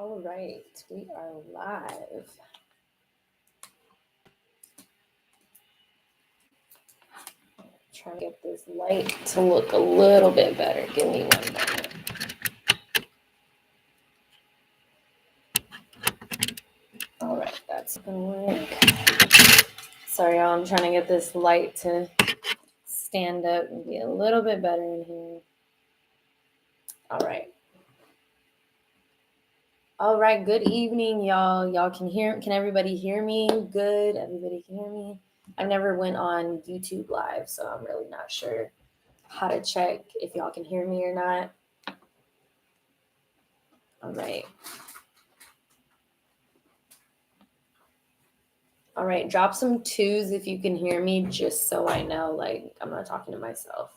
All right, we are live. Trying to get this light to look a little bit better. Give me 1 minute. All right, that's gonna work. Sorry, y'all. I'm trying to get this light to stand up and be a little bit better in here. All right. All right. Good evening, y'all. Y'all can everybody hear me? Good. Everybody can hear me. I've never went on YouTube Live, so I'm really not sure how to check if y'all can hear me or not. All right. All right, drop some 2s if you can hear me, just so I know, like, I'm not talking to myself.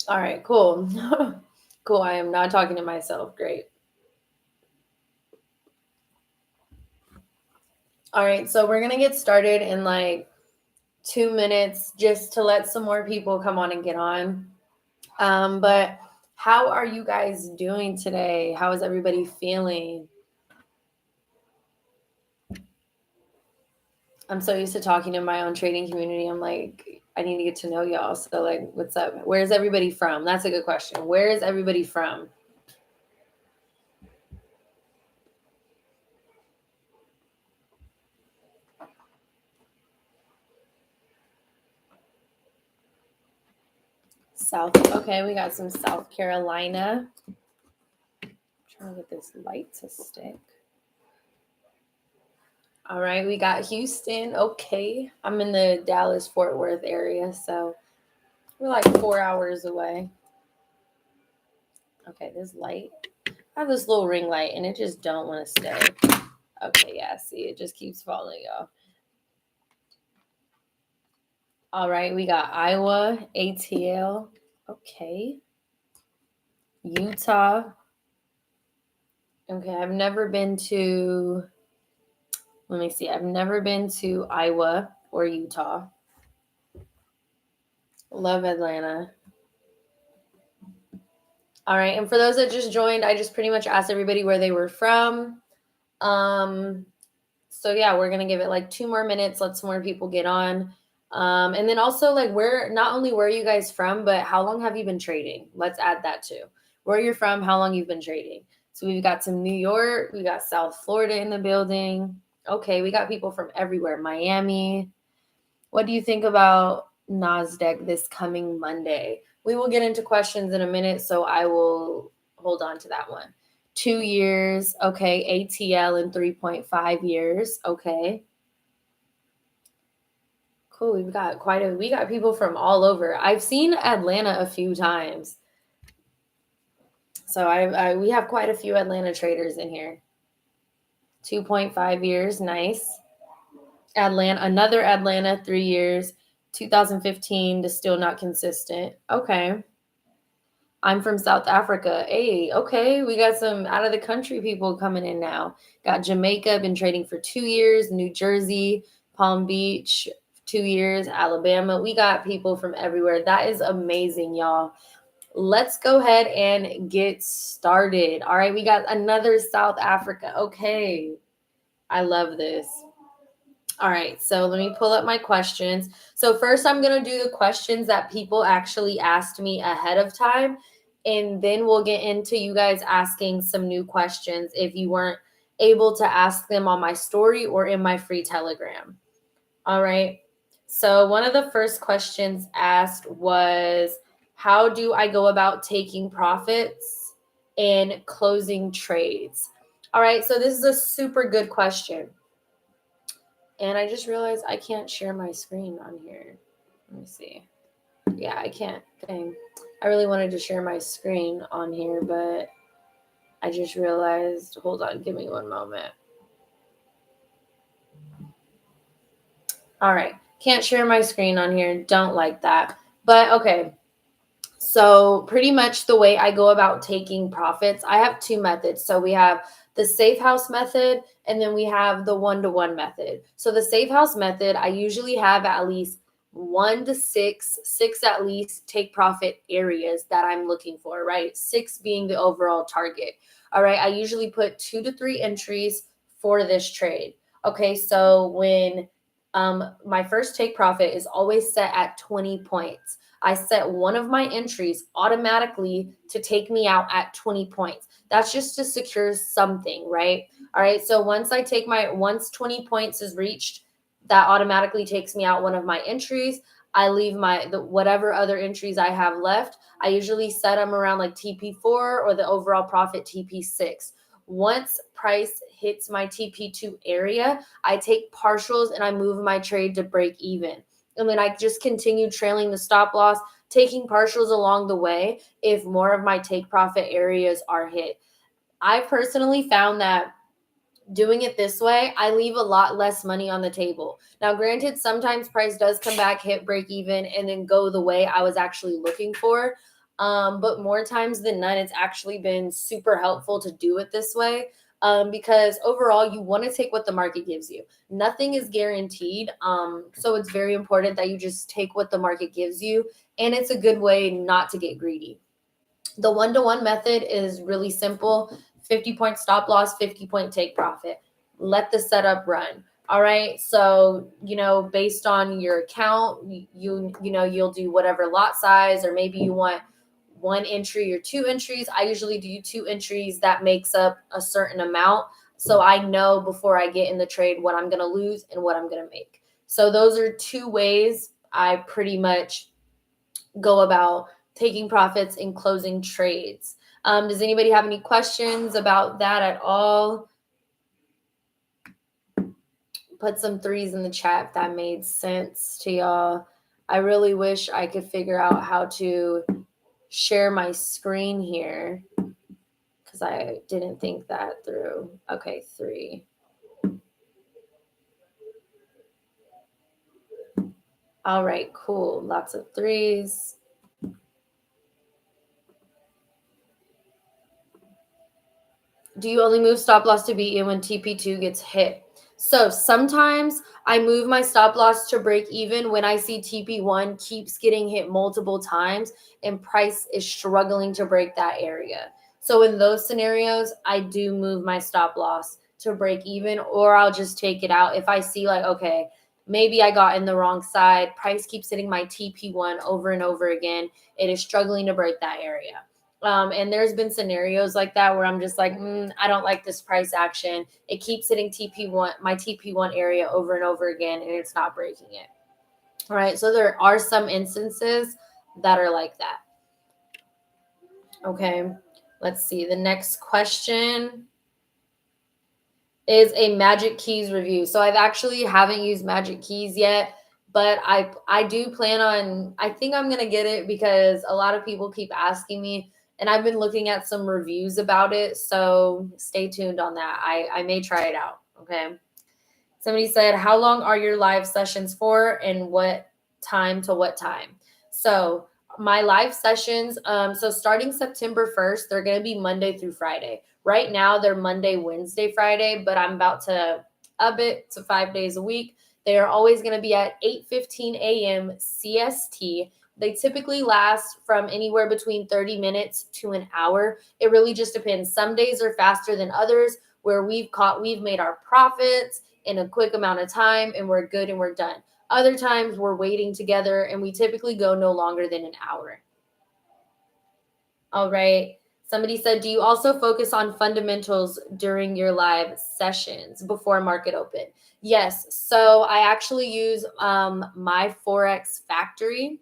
All right, cool. Cool, I am not talking to myself. Great. All right, so we're going to get started in like 2 minutes just to let some more people come on and get on. But how are you guys doing today? How is everybody feeling? I'm so used to talking to my own trading community. I'm like, I need to get to know y'all. So, like, what's up? Where's everybody from? That's a good question. Where is everybody from? South. Okay, we got some South Carolina. I'm trying to get this light to stick. All right, we got Houston. Okay, I'm in the Dallas-Fort Worth area, so we're like 4 hours away. Okay, this light. I have this little ring light, and it just don't want to stay. Okay, yeah, see, it just keeps falling off. All right, we got Iowa, ATL. Okay. Utah. Okay, I've never been to, let me see, I've never been to Iowa or Utah. Love Atlanta. All right, and for those that just joined, I just pretty much asked everybody where they were from. So yeah, we're gonna give it like 2 more minutes, let some more people get on. And then also like not only where are you guys from, but how long have you been trading? Let's add that too. Where you're from, how long you've been trading. So we've got some New York, we got South Florida in the building. Okay, we got people from everywhere. Miami. What do you think about NASDAQ this coming Monday? We will get into questions in a minute, so I will hold on to that one. 2 years. Okay, ATL in 3.5 years. Okay. Cool. We got people from all over. I've seen Atlanta a few times. So we have quite a few Atlanta traders in here. 2.5 years. Nice. Another Atlanta, 3 years. 2015 to still not consistent. Okay. I'm from South Africa. Hey, okay. We got some out of the country people coming in now. Got Jamaica, been trading for 2 years. New Jersey, Palm Beach, 2 years. Alabama. We got people from everywhere. That is amazing, y'all. Let's go ahead and get started. All right. We got another South Africa. Okay. I love this. All right, so let me pull up my questions. So first I'm going to do the questions that people actually asked me ahead of time, and then we'll get into you guys asking some new questions if you weren't able to ask them on my story or in my free Telegram. All right, so one of the first questions asked was, how do I go about taking profits and closing trades? All right, so this is a super good question. And I just realized I can't share my screen on here. Let me see. Yeah, I can't. Dang. I really wanted to share my screen on here, but I just realized, hold on, give me 1 moment. All right. Can't share my screen on here. Don't like that. But okay. So pretty much the way I go about taking profits, I have 2 methods. So we have the safe house method, and then we have the one-to-one method. So the safe house method, I usually have at least 1 to 6 at least take profit areas that I'm looking for, right? 6 being the overall target. All right, I usually put 2 to 3 entries for this trade. Okay, so when my first take profit is always set at 20 points. I set one of my entries automatically to take me out at 20 points. That's just to secure something, right? All right, so once 20 points is reached, that automatically takes me out one of my entries. I leave whatever other entries I have left. I usually set them around like TP4 or the overall profit TP6. Once price hits my TP2 area, I take partials and I move my trade to break even. And then I just continue trailing the stop loss, taking partials along the way if more of my take profit areas are hit. I personally found that doing it this way, I leave a lot less money on the table. Now, granted, sometimes price does come back, hit break even, and then go the way I was actually looking for. But more times than none, it's actually been super helpful to do it this way. Because overall, you want to take what the market gives you. Nothing is guaranteed. So it's very important that you just take what the market gives you. And it's a good way not to get greedy. The one-to-one method is really simple. 50-point stop loss, 50-point take profit. Let the setup run. All right. So, based on your account, you'll do whatever lot size, or maybe you want 1 entry or 2 entries. I usually do 2 entries that makes up a certain amount. So I know before I get in the trade what I'm going to lose and what I'm going to make. So those are 2 ways I pretty much go about taking profits and closing trades. Does anybody have any questions about that at all? Put some 3s in the chat if that made sense to y'all. I really wish I could figure out how to share my screen here because I didn't think that through. Okay, 3. All right, cool. Lots of 3s. Do you only move stop loss to beat in when TP2 gets hit? So sometimes I move my stop loss to break even when I see TP1 keeps getting hit multiple times and price is struggling to break that area. So in those scenarios, I do move my stop loss to break even, or I'll just take it out. If I see like, okay, maybe I got in the wrong side, price keeps hitting my TP1 over and over again, it is struggling to break that area. And there's been scenarios like that where I'm just like, I don't like this price action. It keeps hitting my TP1 area over and over again, and it's not breaking it. All right. So there are some instances that are like that. Okay. Let's see. The next question is a Magic Keys review. So I've actually haven't used Magic Keys yet, but I do plan on, I think I'm going to get it because a lot of people keep asking me, and I've been looking at some reviews about it. So stay tuned on that. I may try it out. Okay. Somebody said, how long are your live sessions for and what time to what time? So my live sessions, so starting September 1st, they're going to be Monday through Friday. Right now they're Monday, Wednesday, Friday, but I'm about to up it to 5 days a week. They are always going to be at 8:15 a.m. CST. They typically last from anywhere between 30 minutes to an hour. It really just depends. Some days are faster than others where we've made our profits in a quick amount of time and we're good and we're done. Other times we're waiting together and we typically go no longer than an hour. All right. Somebody said, do you also focus on fundamentals during your live sessions before market open? Yes. So I actually use my Forex Factory.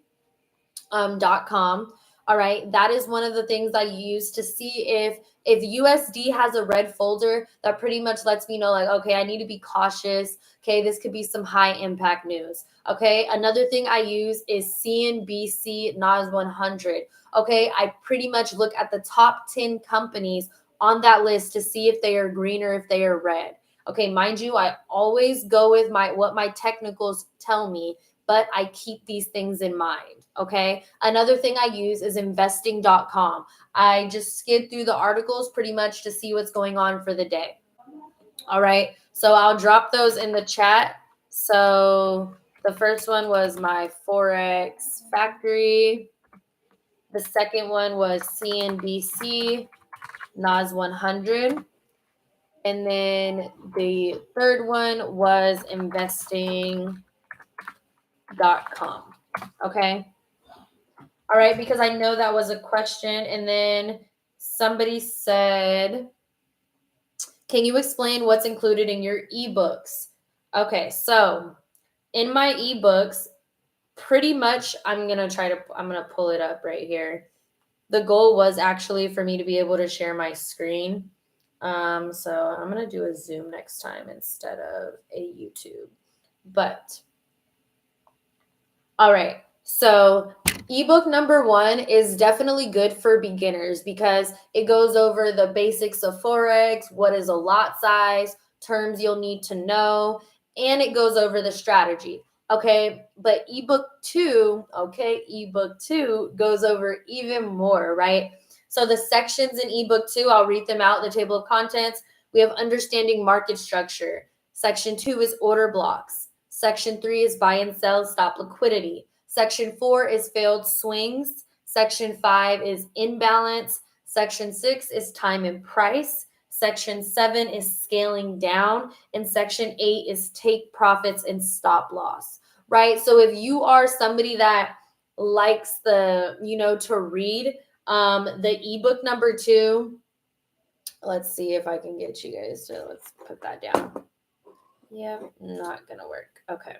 .com. All right. That is one of the things I use to see if USD has a red folder that pretty much lets me know like, okay, I need to be cautious. Okay. This could be some high impact news. Okay. Another thing I use is CNBC NAS 100. Okay. I pretty much look at the top 10 companies on that list to see if they are green or if they are red. Okay. Mind you, I always go with what my technicals tell me, but I keep these things in mind. Okay. Another thing I use is investing.com. I just skid through the articles pretty much to see what's going on for the day. All right. So I'll drop those in the chat. So the first one was my Forex Factory. The second one was CNBC, NAS 100. And then the third one was investing.com. Okay. All right. Because I know that was a question. And then somebody said, can you explain what's included in your ebooks? Okay. So in my ebooks, pretty much I'm going to pull it up right here. The goal was actually for me to be able to share my screen. So I'm going to do a Zoom next time instead of a YouTube. But, all right. So ebook number 1 is definitely good for beginners because it goes over the basics of Forex, what is a lot size, terms you'll need to know, and it goes over the strategy. Okay, but ebook 2 goes over even more, right? So the sections in ebook 2, I'll read them out, the table of contents. We have understanding market structure. Section 2 is order blocks. Section 3 is buy and sell, stop liquidity. Section 4 is failed swings. Section 5 is imbalance. Section 6 is time and price. Section 7 is scaling down. And Section 8 is take profits and stop loss, right? So if you are somebody that likes to read, the ebook number 2, let's see if I can get you guys to, let's put that down. Yeah, not gonna work. Okay.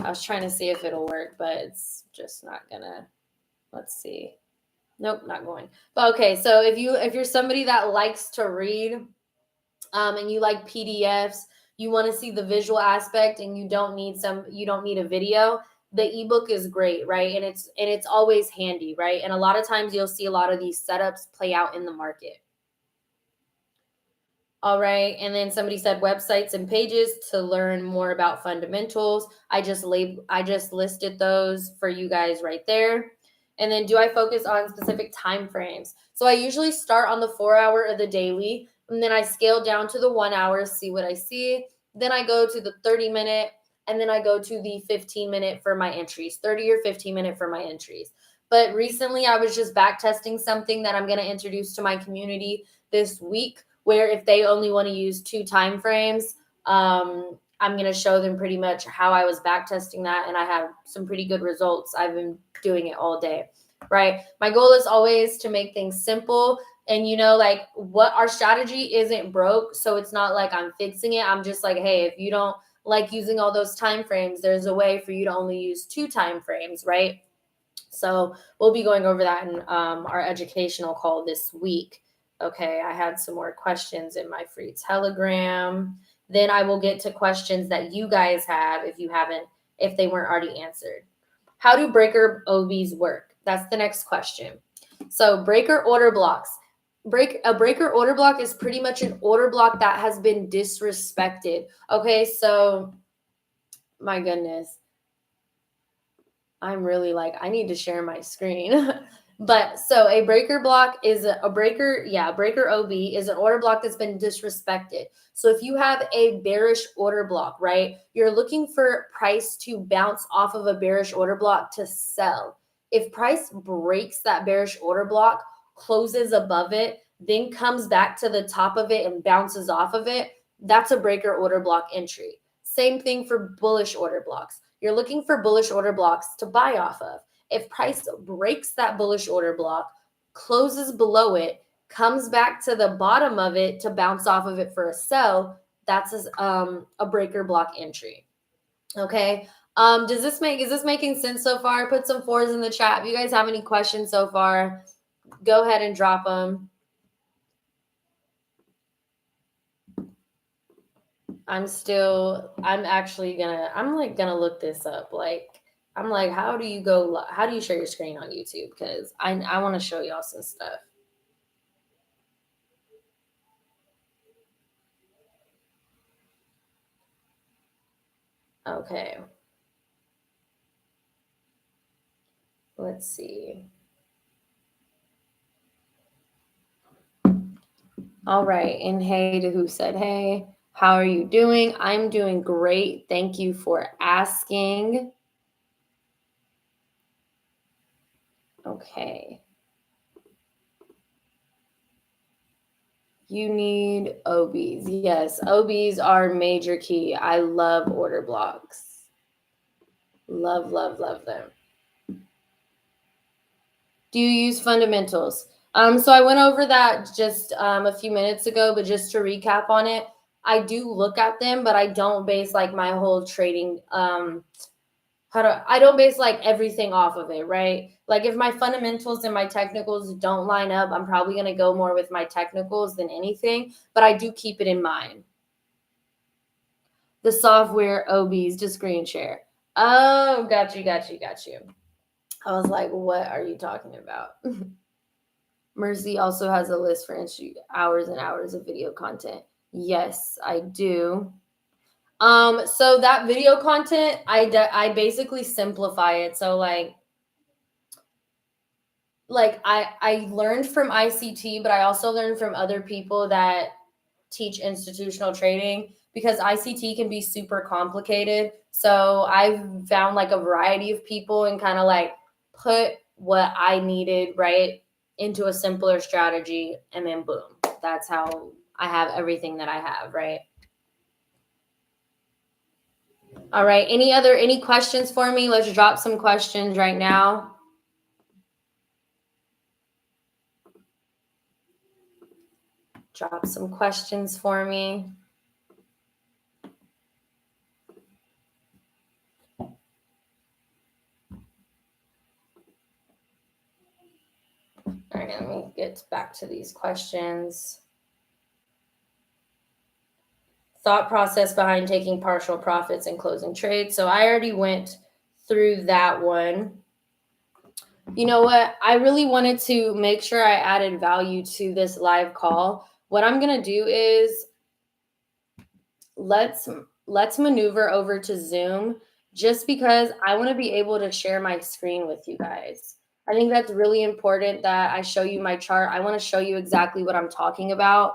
I was trying to see if it'll work, but it's just not gonna. Let's see. Nope, not going. But okay, so if you're somebody that likes to read, and you like PDFs, you want to see the visual aspect, and you don't need a video. The ebook is great, right? And it's always handy, right? And a lot of times you'll see a lot of these setups play out in the market. All right. And then somebody said websites and pages to learn more about fundamentals. I just listed those for you guys right there. And then do I focus on specific time frames? So I usually start on the 4 hour of the daily, and then I scale down to the 1 hour, see what I see. Then I go to the 30-minute, and then I go to the 15-minute for my entries, 30 or 15-minute for my entries. But recently I was just back testing something that I'm going to introduce to my community this week, where if they only want to use 2 time frames, I'm going to show them pretty much how I was back testing that, and I have some pretty good results. I've been doing it all day, right? My goal is always to make things simple, and like what our strategy isn't broke, so it's not like I'm fixing it. I'm just like, hey, if you don't like using all those time frames, there's a way for you to only use 2 time frames, right? So we'll be going over that in our educational call this week. Okay, I had some more questions in my free Telegram. Then I will get to questions that you guys have if they weren't already answered. How do breaker OBs work? That's the next question. So breaker order blocks. A breaker order block is pretty much an order block that has been disrespected. Okay, so my goodness. I'm really like, I need to share my screen. But so a breaker block is a breaker OB is an order block that's been disrespected. So if you have a bearish order block, right, you're looking for price to bounce off of a bearish order block to sell. If price breaks that bearish order block, closes above it, then comes back to the top of it and bounces off of it, that's a breaker order block entry. Same thing for bullish order blocks. You're looking for bullish order blocks to buy off of. If price breaks that bullish order block, closes below it, comes back to the bottom of it to bounce off of it for a sell, that's a breaker block entry. Okay. Is this making sense so far? Put some 4s in the chat. If you guys have any questions so far, go ahead and drop them. I'm gonna look this up. I'm like, how do you share your screen on YouTube? Because I want to show y'all some stuff. Okay. Let's see. All right. And hey to who said hey. How are you doing? I'm doing great. Thank you for asking. Okay. You need OBs. Yes, OBs are major key. I love order blocks. Love, love, love them. Do you use fundamentals? So I went over that just a few minutes ago, but just to recap on it, I do look at them, but I don't base like my whole trading I don't base like everything off of it, right? Like if my fundamentals and my technicals don't line up, I'm probably going to go more with my technicals than anything, but I do keep it in mind. The software OBs to screen share. Oh, got you. I was like, what are you talking about? Mercy also has a list for hours and hours of video content. Yes, I do. So that video content, I basically simplify it. So like I learned from ICT, but I also learned from other people that teach institutional trading because ICT can be super complicated. So I've found like a variety of people and kind of like put what I needed right into a simpler strategy, and then boom, that's how I have everything that I have, right? All right. Any questions for me? Let's drop some questions right now. Drop some questions for me. All right, let me get back to these questions. Thought process behind taking partial profits and closing trades. So I already went through that one. You know what? I really wanted to make sure I added value to this live call. What I'm going to do is let's maneuver over to Zoom just because I want to be able to share my screen with you guys. I think that's really important that I show you my chart. I want to show you exactly what I'm talking about.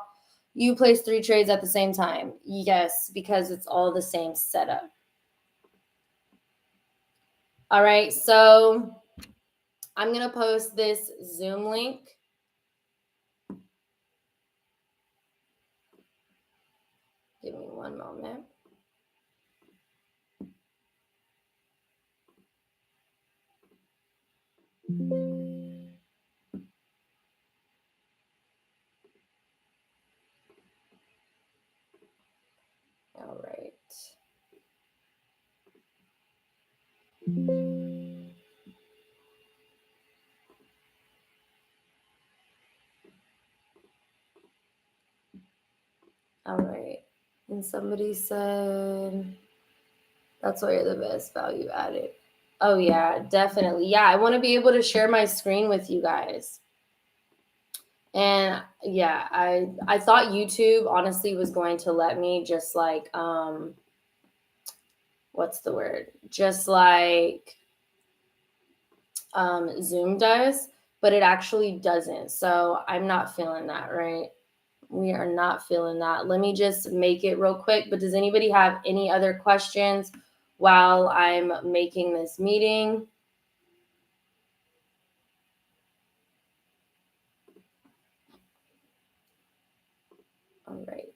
You place 3 trades at the same time. Yes, because it's all the same setup. All right, so I'm going to post this Zoom link. Give me one moment. All right. All right. And somebody said, that's why you're the best value added. Oh, yeah, definitely. Yeah, I want to be able to share my screen with you guys. And yeah, I thought YouTube honestly was going to let me just like, what's the word? Just like Zoom does, but it actually doesn't. So I'm not feeling that, right? We are not feeling that. Let me just make it real quick. But does anybody have any other questions while I'm making this meeting? All right.